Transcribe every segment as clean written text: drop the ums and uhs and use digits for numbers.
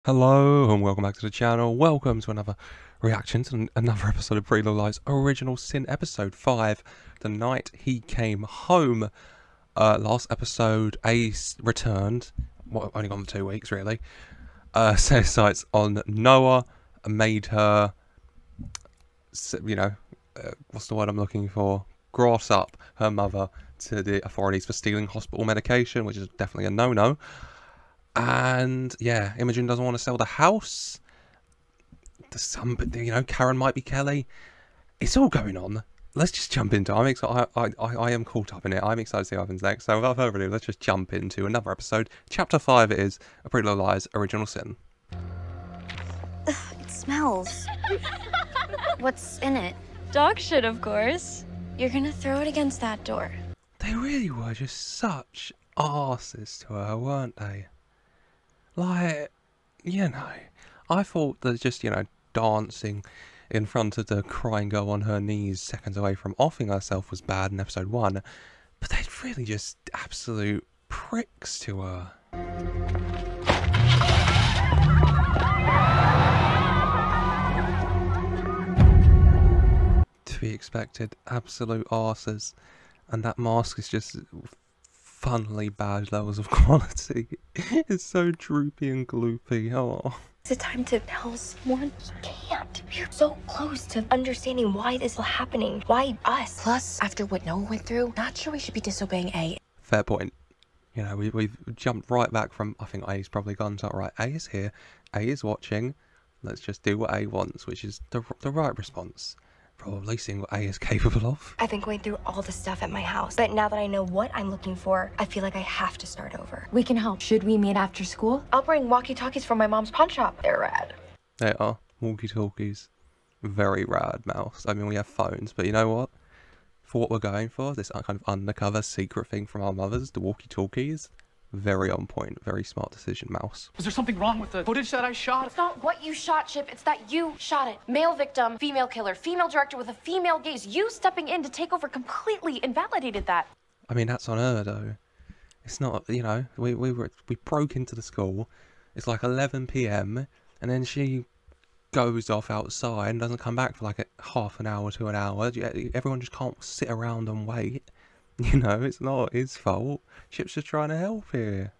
Hello and welcome back to the channel. Welcome to another reaction to another episode of Pretty Little Lies Original Sin, episode 5, The Night He Came Home. Last episode, Ace returned. Well, only gone for 2 weeks, really. Set sights on Noah, made her, what's the word I'm looking for? Grass up her mother to the authorities for stealing hospital medication, which is definitely a no-no. And yeah, Imogen doesn't want to sell the house. Karen might be Kelly. It's all going on. Let's just jump into it. I'm excited. I am caught up in it. I'm excited to see what happens next. So without further ado, let's just jump into another episode. Chapter 5 it is, A Pretty Little Lies Original Sin. Ugh, it smells. What's in it? Dog shit, of course. You're gonna throw it against that door. They really were just such arses to her, weren't they? Like, I thought that just, dancing in front of the crying girl on her knees seconds away from offing herself was bad in episode 1, but they're really just absolute pricks to her. To be expected, absolute arses, and that mask is just funnily bad levels of quality. It's so droopy and gloopy. Oh. Is it time to tell someone? You can't. You're so close to understanding why this is happening. Why us? Plus, after what Noah went through, not sure we should be disobeying A. Fair point. We've jumped right back from, I think A's probably gone, so right, A is here, A is watching, let's just do what A wants, which is the right response. Probably seeing what A is capable of. I've been going through all the stuff at my house, but now that I know what I'm looking for, I feel like I have to start over. We can help. Should we meet after school? I'll bring walkie-talkies from my mom's pawn shop. They're rad. They are. Walkie-talkies. Very rad, Mouse. I mean, we have phones, but you know what? For what we're going for, this kind of undercover secret thing from our mothers, the walkie-talkies, very on point. Very smart decision, Mouse. Was there something wrong with the footage that I shot? It's not what you shot, Chip. It's that you shot it. Male victim, female killer, female director with a female gaze. You stepping in to take over completely invalidated that. I mean, that's on her, though. It's not, we broke into the school. It's like 11 p.m. and then she goes off outside and doesn't come back for like half an hour to an hour. Everyone just can't sit around and wait. It's not his fault. Chip's just trying to help here.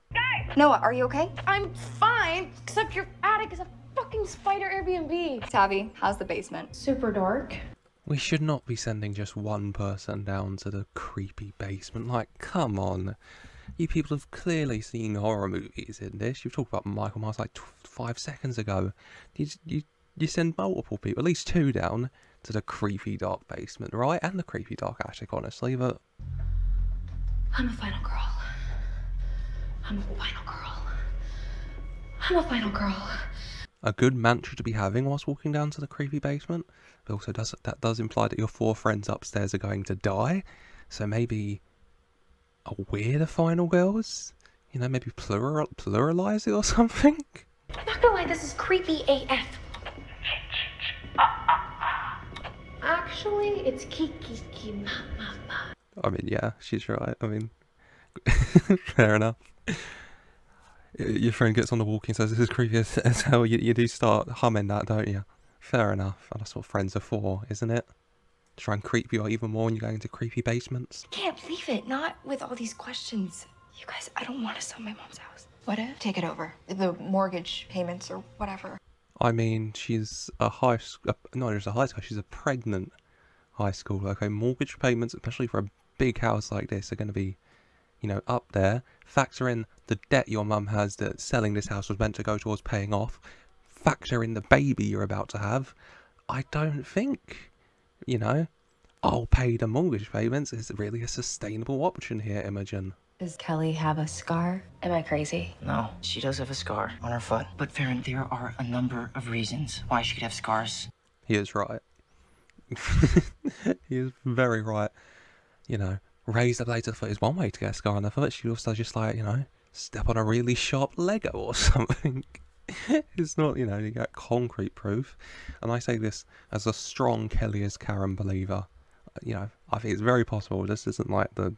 Noah, are you okay? I'm fine, except your attic is a fucking spider Airbnb. Tabby, how's the basement? Super dark. We should not be sending just one person down to the creepy basement. Like, come on. You people have clearly seen horror movies in this. You've talked about Michael Myers like 5 seconds ago. You send multiple people, at least 2 down to the creepy dark basement, right? And the creepy dark attic, honestly, but... I'm a final girl. I'm a final girl. I'm a final girl. A good mantra to be having whilst walking down to the creepy basement. But also that does imply that your 4 friends upstairs are going to die. So maybe we're the final girls? Maybe pluralize it or something? I'm not gonna lie, this is creepy AF. Actually, it's Kiki Mama. I mean, yeah, she's right. I mean, fair enough. Your friend gets on the walkie and says, this is creepy as hell. You do start humming that, don't you? Fair enough. And that's what friends are for, isn't it? To try and creep you out even more when you're going into creepy basements. I can't believe it. Not with all these questions. You guys, I don't want to sell my mom's house. What if? Take it over. The mortgage payments or whatever. I mean, she's not just a high school, she's a pregnant high school. Okay, mortgage payments, especially for a big house like this, are going to be, up there. Factor in the debt your mum has that selling this house was meant to go towards paying off. Factor in the baby you're about to have. I don't think, I'll pay the mortgage payments is really a sustainable option here, Imogen. Does Kelly have a scar? Am I crazy? No, she does have a scar on her foot. But Farron, there are a number of reasons why she could have scars. He is right. He is very right. Raise the blade to the foot is one way to get a scar on the foot. She also just step on a really sharp Lego or something. It's not, you get concrete proof. And I say this as a strong Kelly as Karen believer. I think it's very possible this isn't like the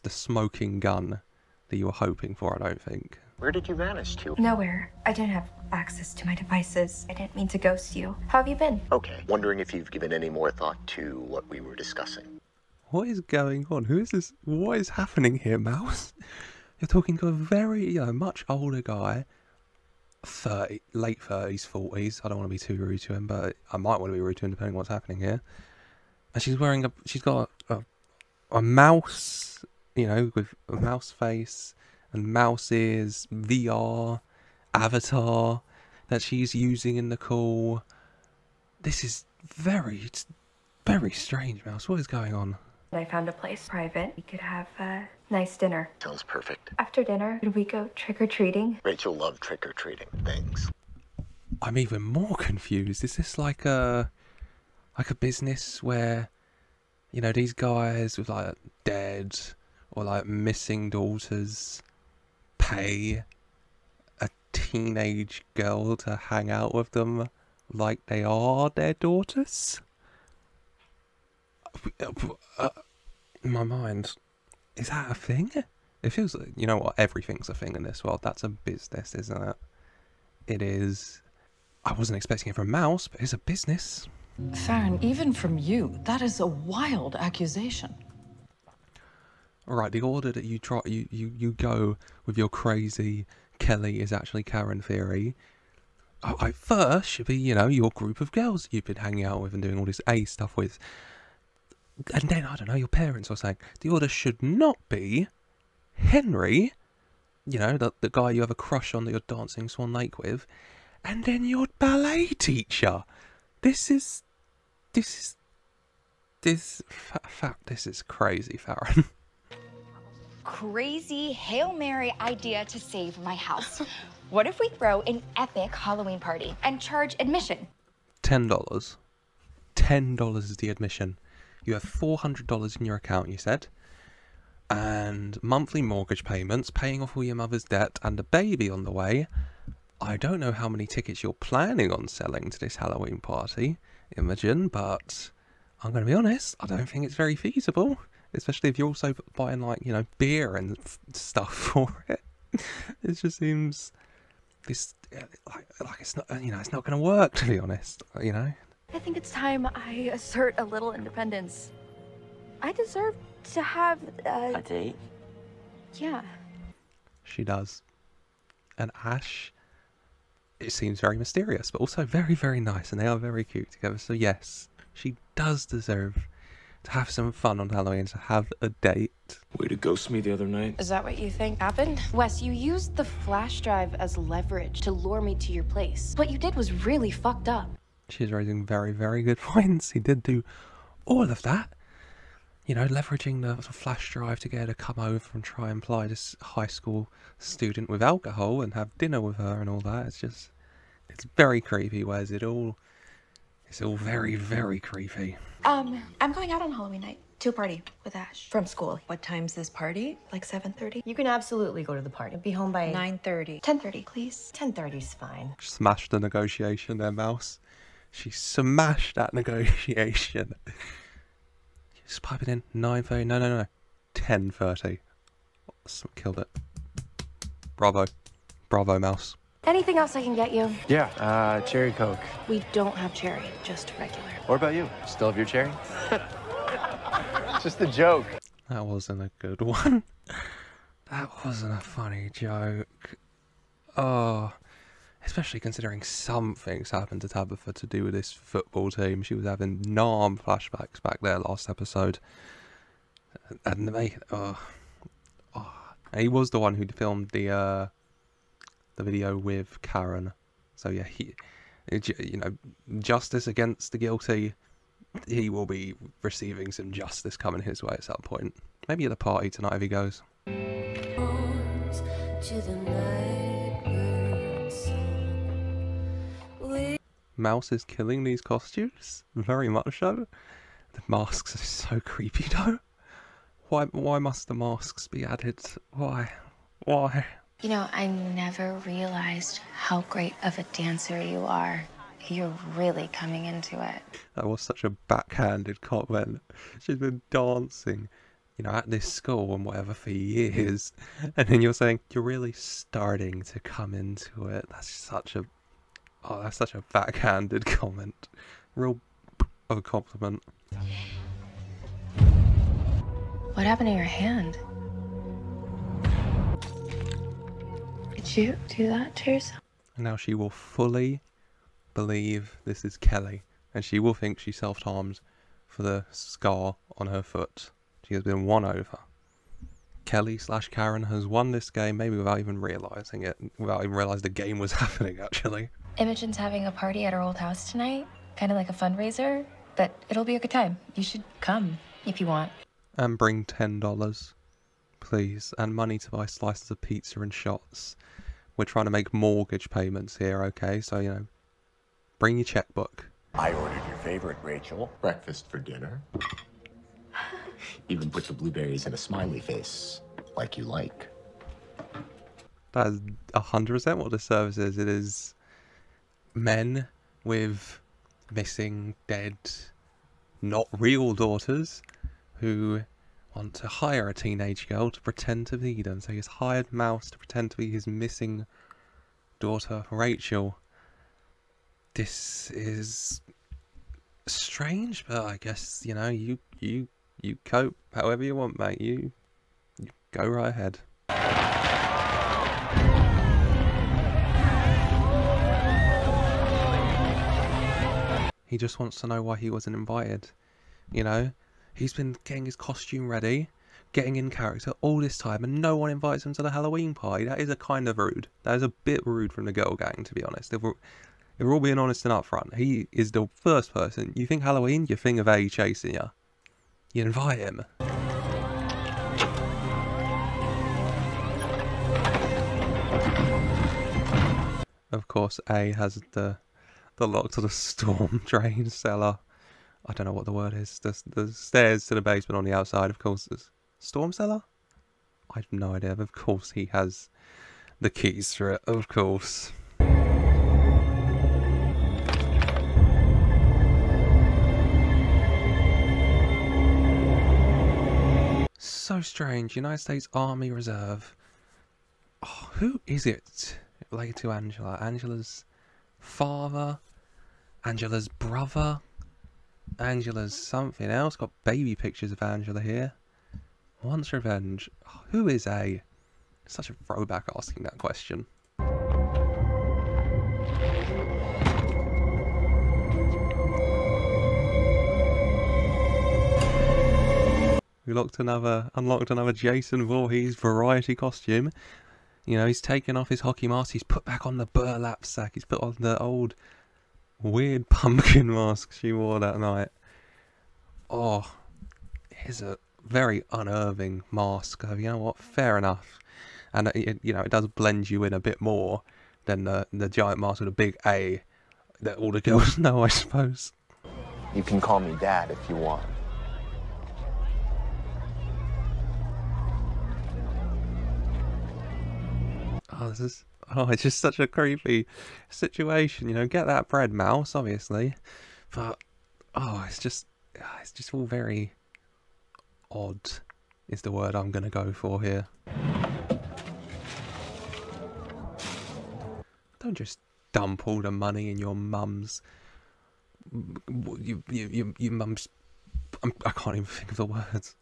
smoking gun that you were hoping for, I don't think. Where did you vanish to? Nowhere. I didn't have access to my devices. I didn't mean to ghost you. How have you been? Okay. Wondering if you've given any more thought to what we were discussing. What is going on? Who is this? What is happening here, Mouse? You're talking to a very, much older guy. 30, late 30s, 40s. I don't want to be too rude to him, but I might want to be rude to him depending on what's happening here. And she's got a mouse, with a mouse face and mouse ears, VR, avatar that she's using in the call. This is very strange, Mouse. What is going on? I found a place private. We could have a nice dinner. Sounds perfect. After dinner, could we go trick-or-treating? Rachel loved trick-or-treating. Thanks. I'm even more confused. Is this like a business where, these guys with like dead or like missing daughters pay a teenage girl to hang out with them like they are their daughters? In my mind, is that a thing? It feels like, you know what, everything's a thing in this world. That's a business, isn't it? It is. I wasn't expecting it from Mouse, but it's a business. Farron, even from you, that is a wild accusation. Alright, the order that you go with your crazy Kelly is actually Karen theory. I first should be, your group of girls that you've been hanging out with and doing all this A stuff with. And then, I don't know, your parents are saying, the order should not be Henry, the guy you have a crush on that you're dancing Swan Lake with, and then your ballet teacher. This is crazy, Farron. Crazy Hail Mary idea to save my house. What if we throw an epic Halloween party and charge admission? $10. $10 is the admission. You have $400 in your account, you said. And monthly mortgage payments, paying off all your mother's debt, and a baby on the way. I don't know how many tickets you're planning on selling to this Halloween party, Imogen, but I'm going to be honest, I don't think it's very feasible. Especially if you're also buying, like, beer and stuff for it. It just seems like it's not, it's not going to work, to be honest, I think it's time I assert a little independence. I deserve to have A date? Yeah. She does. And Ash, it seems very mysterious, but also very, very nice, and they are very cute together. So yes, she does deserve to have some fun on Halloween, to have a date. Way to ghost me the other night. Is that what you think happened? Wes, you used the flash drive as leverage to lure me to your place. What you did was really fucked up. She's raising very, very good points. He did do all of that. Leveraging the flash drive to get her to come over and try and ply this high school student with alcohol and have dinner with her and all that. It's very creepy. Where's it all? It's all very, very creepy. I'm going out on Halloween night to a party with Ash from school. What time's this party? Like 7:30. You can absolutely go to the party. Be home by 9:30. 10:30, please. 10:30's fine. Smashed the negotiation there, Mouse. She smashed that negotiation. Just piping in 9:30. No. 10:30. Killed it. Bravo, Mouse. Anything else I can get you? Yeah, cherry Coke. We don't have cherry, just regular. What about you? Still have your cherry? Just a joke. That wasn't a good one. That wasn't a funny joke. Oh, especially considering some things happened to Tabitha to do with this football team. She was having Nam flashbacks back there last episode. And he was the one who filmed the video with Karen. So yeah, justice against the guilty. He will be receiving some justice coming his way at some point. Maybe at the party tonight if he goes. Mouse is killing these costumes, very much so. The masks are so creepy though. Why must the masks be added? Why? I never realized how great of a dancer you are. You're really coming into it. That was such a backhanded comment. She's been dancing you know, at this school and whatever for years, and then you're saying you're really starting to come into it. That's such a backhanded comment. Real of a compliment. What happened to your hand? Did you do that to yourself? And now she will fully believe this is Kelly, and she will think she self-harmed for the scar on her foot. She has been won over. Kelly/Karen has won this game, maybe without even realising it, without even realising the game was happening, actually. Imogen's having a party at her old house tonight, kind of like a fundraiser, but it'll be a good time. You should come if you want. And bring $10, please, and money to buy slices of pizza and shots. We're trying to make mortgage payments here, okay? So, you know, bring your checkbook. I ordered your favorite, Rachel. Breakfast for dinner. Even put the blueberries in a smiley face, like you like. That is 100% what this service is. It is men with missing, dead, not real daughters who want to hire a teenage girl to pretend to be them. So he's hired Mouse to pretend to be his missing daughter, Rachel. This is strange, but I guess, you know, you cope however you want, mate. You go right ahead. He just wants to know why he wasn't invited, you know? He's been getting his costume ready, getting in character all this time, and no one invites him to the Halloween party. That is a kind of rude. That is a bit rude from the girl gang, to be honest. If we're all being honest and upfront, he is the first person. You think Halloween, you think of A chasing you. You invite him. Of course, A has the lock to the storm drain cellar. I don't know what the word is. The stairs to the basement on the outside, of course. Storm cellar? I have no idea, but of course he has the keys for it, of course. So strange. United States Army Reserve. Oh, who is it related to Angela? Angela's father? Angela's brother? Angela's something else. Got baby pictures of Angela here. Wants revenge. Oh, who is A? Such a throwback asking that question. We unlocked another Jason Voorhees variety costume. You know, he's taken off his hockey mask. He's put back on the burlap sack. He's put on the old weird pumpkin mask she wore that night. Oh, here's a very unnerving mask. So, you know what? Fair enough. And you know, it does blend you in a bit more than the giant mask with a big A that all the girls know, I suppose. You can call me Dad if you want. Oh, it's just such a creepy situation, you know. Get that bread, Mouse, obviously, but it's just all very odd. Is the word I'm gonna go for here. Don't just dump all the money in your mum's. Your mum's. I can't even think of the words.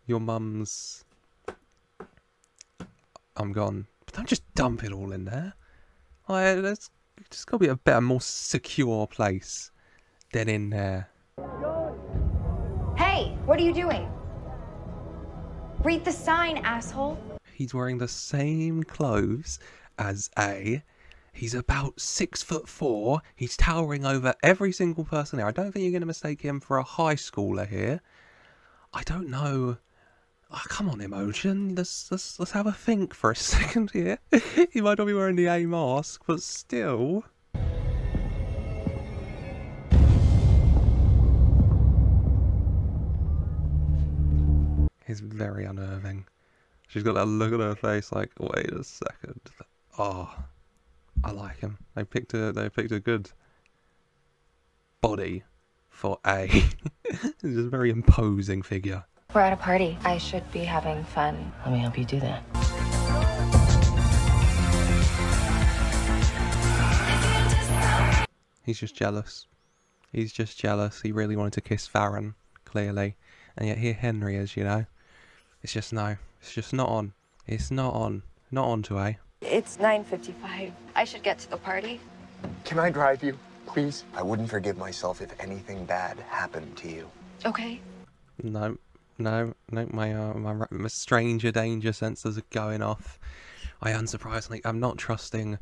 Your mum's. I'm gone. Don't just dump it all in there. There's just got to be a better, more secure place than in there. Hey, what are you doing? Read the sign, asshole. He's wearing the same clothes as A. He's about 6'4". He's towering over every single person here. I don't think you're going to mistake him for a high schooler here. I don't know. Oh, come on, Imogen. Let's have a think for a second here. He might not be wearing the A mask, but still. It's very unnerving. She's got that look on her face like, wait a second. Oh, I like him. They picked a good body for A. He's a very imposing figure. We're at a party. I should be having fun. Let me help you do that. He's just jealous. He's just jealous. He really wanted to kiss Farron, clearly. And yet here Henry is, you know. It's just no. It's just not on. It's not on. Not on to A. It's 9:55. I should get to the party. Can I drive you, please? I wouldn't forgive myself if anything bad happened to you. Okay. No. No. My stranger danger sensors are going off. I unsurprisingly am not trusting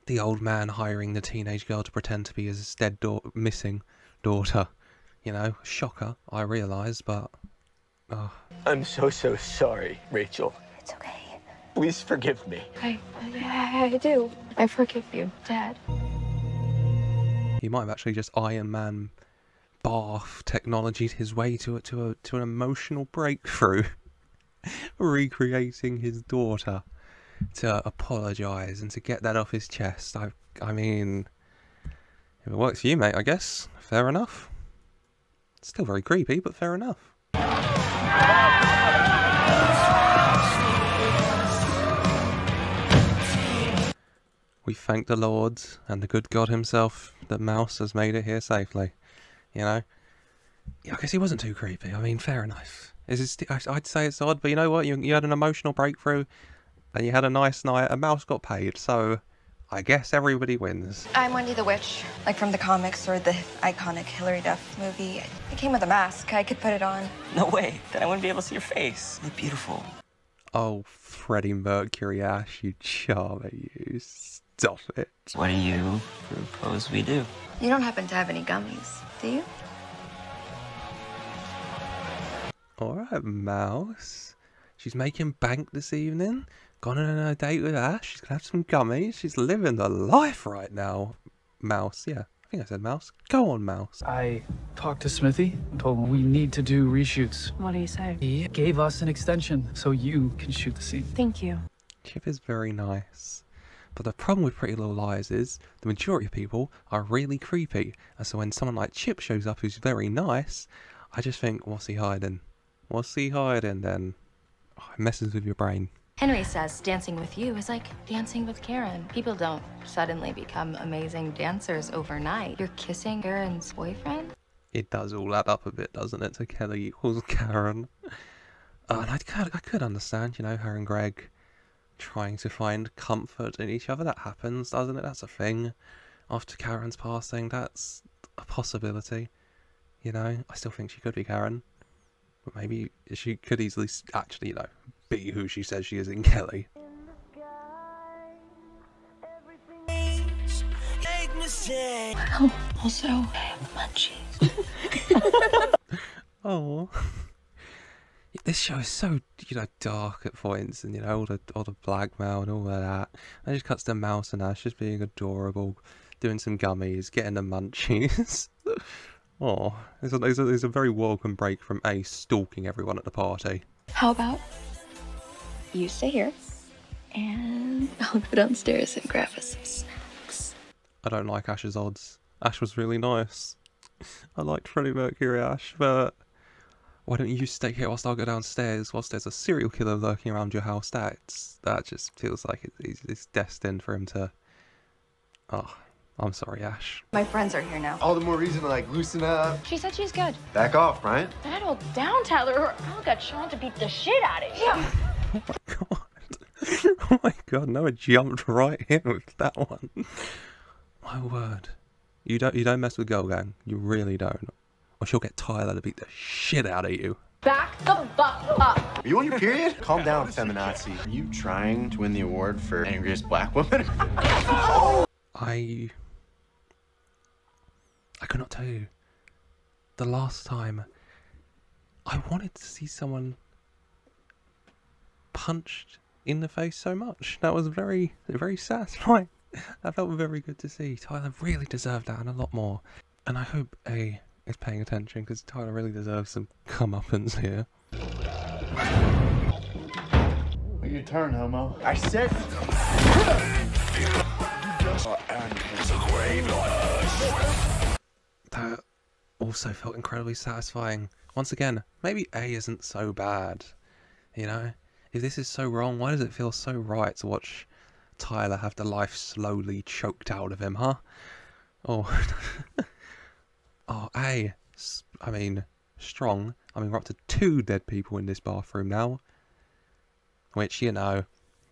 the old man hiring the teenage girl to pretend to be his dead missing daughter. You know, shocker, I realise, but... Oh. I'm so sorry, Rachel. It's okay. Please forgive me. I do. I forgive you, Dad. He might have actually just Iron Man bath technologied his way to an emotional breakthrough, recreating his daughter to apologise and to get that off his chest. I mean, if it works for you, mate, I guess. Fair enough. Still very creepy, but fair enough. We thank the Lord and the good God himself that Mouse has made it here safely. You know? Yeah, I guess he wasn't too creepy. I mean, fair enough. I'd say it's odd, but you know what? You had an emotional breakthrough and you had a nice night. A mouse got paid, so I guess everybody wins. I'm Wendy the Witch, like from the comics or the iconic Hilary Duff movie. It came with a mask. I could put it on. No way. Then I wouldn't be able to see your face. You look beautiful. Oh, Freddie Mercury, Ash, you charmer, you. Stop it. What do you propose we do? You don't happen to have any gummies, do you? Alright, Mouse. She's making bank this evening. Gone on a date with Ash. She's gonna have some gummies. She's living the life right now. Mouse, yeah. I think I said Mouse. Go on, Mouse. I talked to Smithy and told him we need to do reshoots. What do you say? He gave us an extension so you can shoot the scene. Thank you. Chip is very nice. But the problem with Pretty Little Lies is the majority of people are really creepy. And so when someone like Chip shows up who's very nice, I just think, what's he hiding? What's he hiding then? Oh, it messes with your brain. Henry says dancing with you is like dancing with Karen. People don't suddenly become amazing dancers overnight. You're kissing Karen's boyfriend? It does all add up a bit, doesn't it, to Kelly equals Karen. And I could understand, you know, her and Greg trying to find comfort in each other. That happens, doesn't it? That's a thing. After Karen's passing, that's a possibility. You know, I still think she could be Karen. But maybe she could easily actually, you know, be who she says she is in Kelly. Well, also, I have the munchies. Oh. This show is so, you know, dark at points, and you know, all the blackmail and all of that. And it just cuts to Mouse and Ash just being adorable, doing some gummies, getting the munchies. Oh, there's a very welcome break from Ace stalking everyone at the party. How about you stay here, and I'll go downstairs and grab us some snacks. I don't like Ash's odds. Ash was really nice. I liked Freddie Mercury Ash, but why don't you stay here whilst I go downstairs whilst there's a serial killer lurking around your house? That just feels like it's destined for him to... Oh, I'm sorry, Ash. My friends are here now. All the more reason to, like, loosen up. She said she's good. Back off, Bryant. Settle down, Tyler, or I'll get Sean to beat the shit out of you. Yeah. Oh my god. Oh my god, Noah jumped right in with that one. My word. You don't mess with Girl Gang. You really don't. Or she'll get Tyler to beat the shit out of you. Back the fuck up. Are you on your period? Calm down, feminazi. Are you trying to win the award for angriest black woman? I could not tell you. The last time I wanted to see someone punched in the face so much. That was very, very satisfying. That felt very good to see. Tyler really deserved that and a lot more. And I hope A is paying attention, because Tyler really deserves some comeuppance here. Your turn, homo. I said... That also felt incredibly satisfying. Once again, maybe A isn't so bad, you know? If this is so wrong, why does it feel so right to watch Tyler have the life slowly choked out of him, huh? Oh, oh, A, I mean, strong. I mean, we're up to 2 dead people in this bathroom now. Which, you know,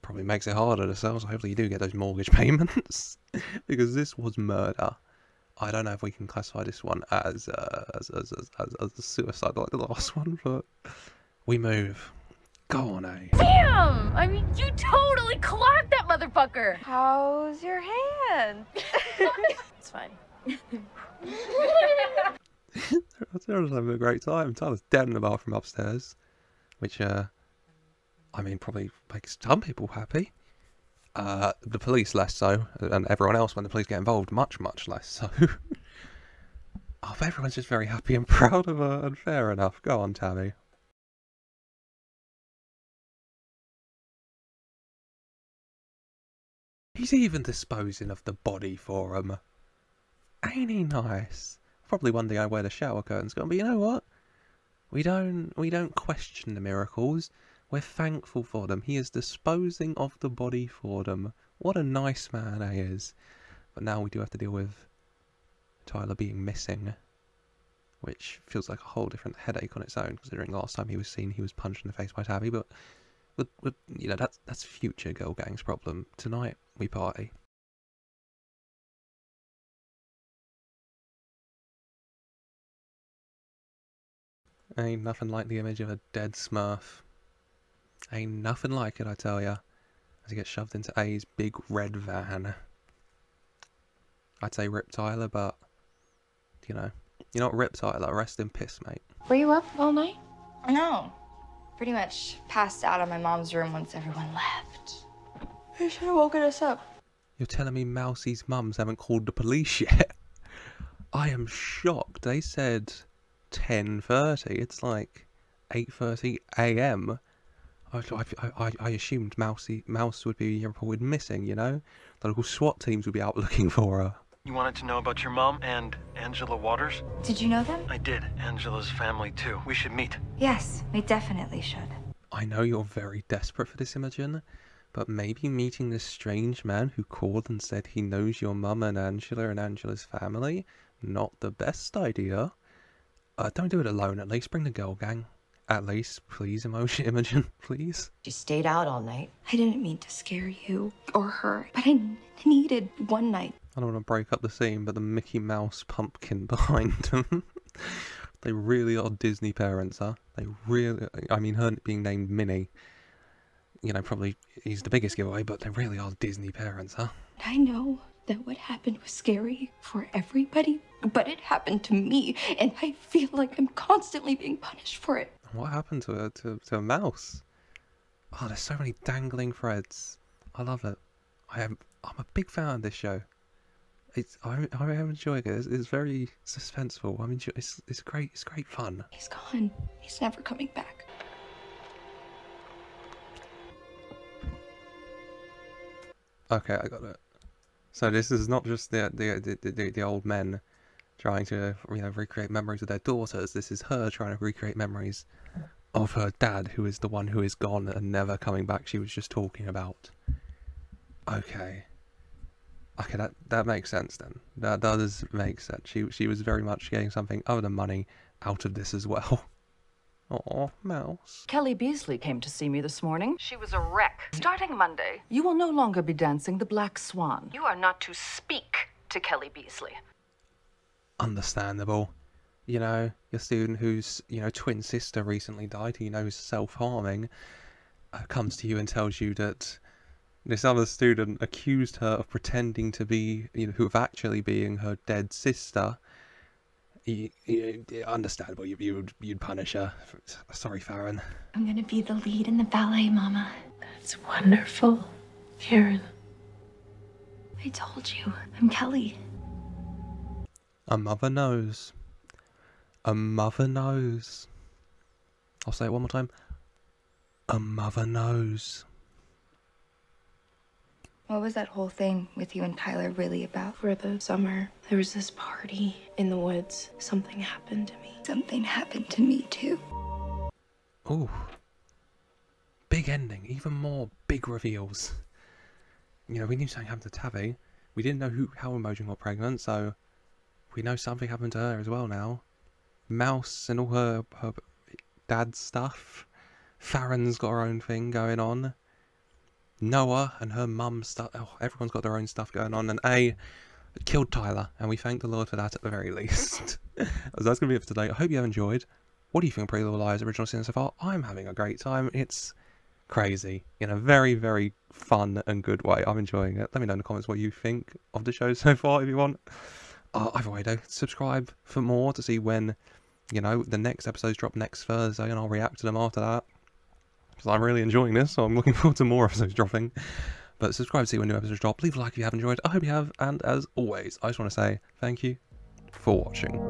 probably makes it harder to sell, so hopefully you do get those mortgage payments. Because this was murder. I don't know if we can classify this one as a suicide like the last one, but we move. Go on, A. Damn! I mean, you totally clocked that motherfucker! How's your hand? It's fine. They're just having a great time. Tyler's dead in the bathroom upstairs. Which, I mean, probably makes some people happy. The police less so, and everyone else when the police get involved, much, much less so. Oh, but everyone's just very happy and proud of her, and fair enough. Go on, Tammy. He's even disposing of the body for him. Ain't he nice? Probably one day I wear the shower curtains gone, but you know what? We don't question the miracles. We're thankful for them. He is disposing of the body for them. What a nice man he is. But now we do have to deal with Tyler being missing, which feels like a whole different headache on its own, considering last time he was seen he was punched in the face by Tabby. But you know, that's future Girl Gang's problem. Tonight we party. Ain't nothing like the image of a dead Smurf. Ain't nothing like it, I tell ya. As he gets shoved into A's big red van. I'd say rip Tyler, but you know, you're not rip Tyler. Rest in piss, mate. Were you up all night? No. Pretty much passed out in my mom's room once everyone left. You should have woken us up. You're telling me Mousie's mums haven't called the police yet? I am shocked. They said 10:30. It's like 8:30 a.m. I assumed Mouse would be reported missing, you know? The local SWAT teams would be out looking for her. You wanted to know about your mom and Angela Waters? Did you know them? I did. Angela's family, too. We should meet. Yes, we definitely should. I know you're very desperate for this, Imogen, but maybe meeting this strange man who called and said he knows your mum and Angela and Angela's family, not the best idea. Don't do it alone, at least. Bring the girl gang. At least, please, Imogen, please. She stayed out all night. I didn't mean to scare you or her, but I needed one night. I don't want to break up the scene, but the Mickey Mouse pumpkin behind them. They really are Disney parents, huh? They really... I mean, her being named Minnie, you know, probably is the biggest giveaway, but they really are Disney parents, huh? I know that what happened was scary for everybody, but it happened to me, and I feel like I'm constantly being punished for it. What happened to a mouse? Oh, there's so many dangling threads. I love it. I'm a big fan of this show. I am enjoying it. It's very suspenseful. It's great. It's great fun. He's gone. He's never coming back. Okay, I got it. So this is not just the old men trying to, you know, recreate memories of their daughters. This is her trying to recreate memories of her dad, who is the one who is gone and never coming back. She was just talking about. Okay. Okay, that makes sense then. That does make sense. She was very much getting something other than money out of this as well. Aw, Mouse. Kelly Beasley came to see me this morning. She was a wreck. Starting Monday, you will no longer be dancing the Black Swan. You are not to speak to Kelly Beasley. Understandable. You know, your student whose, you know, twin sister recently died, who you know is self-harming, comes to you and tells you that this other student accused her of pretending to be, you know, who of actually being her dead sister. Understandable, you'd punish her. Sorry, Farron. I'm gonna be the lead in the ballet, Mama. That's wonderful, Karen. I told you, I'm Kelly. A mother knows. A mother knows. I'll say it one more time. A mother knows. What was that whole thing with you and Tyler really about? For the summer, there was this party in the woods. Something happened to me. Something happened to me too. Ooh. Big ending. Even more big reveals. You know, we knew something happened to Tavi. We didn't know how Imogen got pregnant, so we know something happened to her as well now. Mouse and all her dad's stuff. Farron's got her own thing going on. Noah and her mum's stuff. Oh, everyone's got their own stuff going on. And A killed Tyler, and we thank the Lord for that at the very least. So that's going to be it for today. I hope you have enjoyed. What do you think of Pretty Little Liars original season so far? I'm having a great time. It's crazy in a very, very fun and good way. I'm enjoying it. Let me know in the comments what you think of the show so far if you want. Either way though, subscribe for more to see when, you know, the next episodes drop next Thursday, and I'll react to them after that. Because I'm really enjoying this, so I'm looking forward to more episodes dropping. But subscribe to see when new episodes drop. Leave a like if you have enjoyed. I hope you have. And as always, I just want to say thank you for watching.